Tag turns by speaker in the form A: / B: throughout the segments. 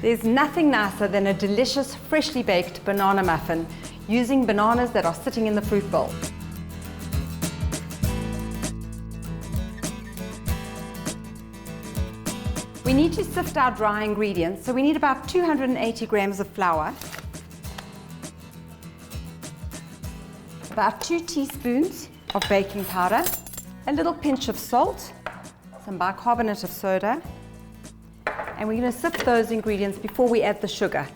A: There's nothing nicer than a delicious, freshly baked banana muffin using bananas that are sitting in the fruit bowl. We need to sift our dry ingredients, so we need about 280 grams of flour, about 2 teaspoons of baking powder, a little pinch of salt, some bicarbonate of soda, and we're going to sift those ingredients before we add the sugar.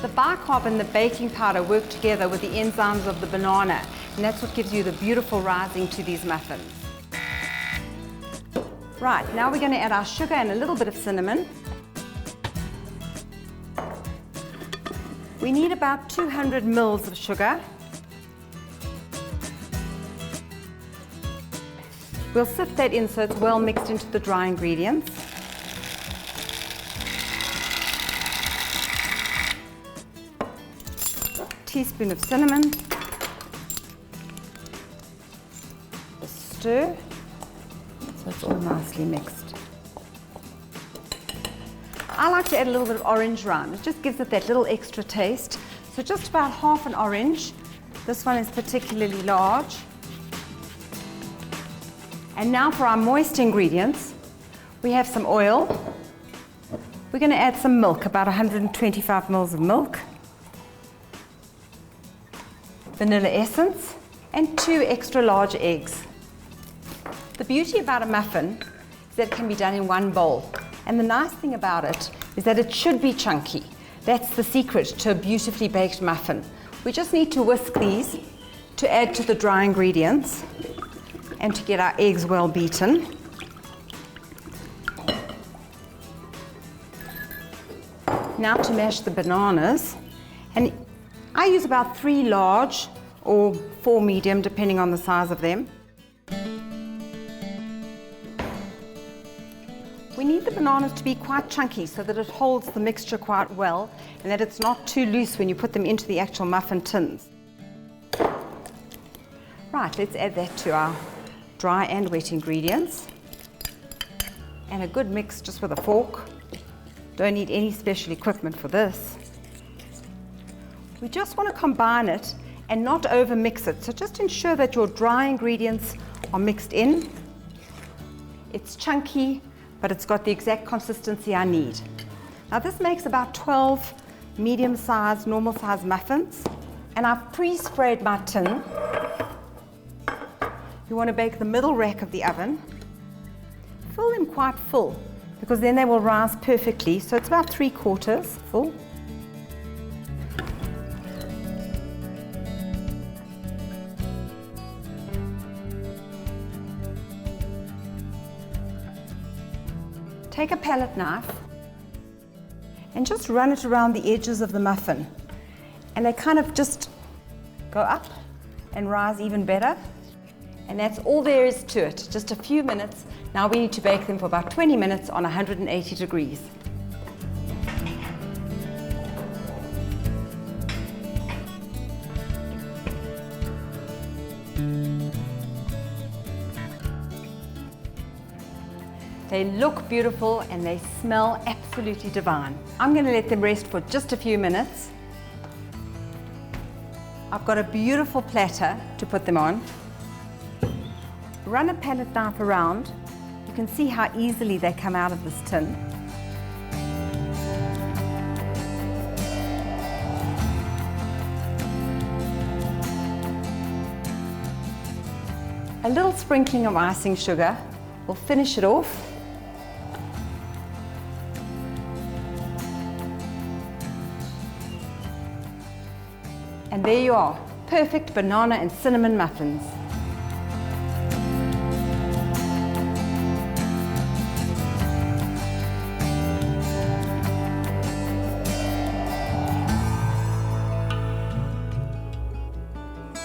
A: The bicarb and the baking powder work together with the enzymes of the banana, and that's what gives you the beautiful rising to these muffins. Right, now we're going to add our sugar and a little bit of cinnamon. We need about 200 mils of sugar. We'll sift that in so it's well mixed into the dry ingredients. Teaspoon of cinnamon. Stir so it's all nicely mixed. I like to add a little bit of orange rind. It just gives it that little extra taste. So just about half an orange. This one is particularly large. And now for our moist ingredients, we have some oil. We're going to add some milk, about 125 mils of milk, vanilla essence, and 2 extra large eggs. The beauty about a muffin is that it can be done in one bowl. And the nice thing about it is that it should be chunky. That's the secret to a beautifully baked muffin. We just need to whisk these to add to the dry ingredients and to get our eggs well beaten. Now to mash the bananas. And I use about 3 large or 4 medium, depending on the size of them. We need the bananas to be quite chunky so that it holds the mixture quite well and that it's not too loose when you put them into the actual muffin tins. Right, let's add that to our dry and wet ingredients. And a good mix just with a fork. Don't need any special equipment for this. We just want to combine it and not over mix it. So just ensure that your dry ingredients are mixed in. It's chunky, but it's got the exact consistency I need. Now this makes about 12 medium-sized, normal-sized muffins. And I've pre-sprayed my tin. You want to bake the middle rack of the oven. Fill them quite full, because then they will rise perfectly. So it's about 3/4 full. Take a palette knife and just run it around the edges of the muffin. And they kind of just go up and rise even better. And that's all there is to it, just a few minutes. Now we need to bake them for about 20 minutes on 180 degrees. They look beautiful and they smell absolutely divine. I'm going to let them rest for just a few minutes. I've got a beautiful platter to put them on. Run a palette knife around. You can see how easily they come out of this tin. A little sprinkling of icing sugar will finish it off. And there you are, perfect banana and cinnamon muffins.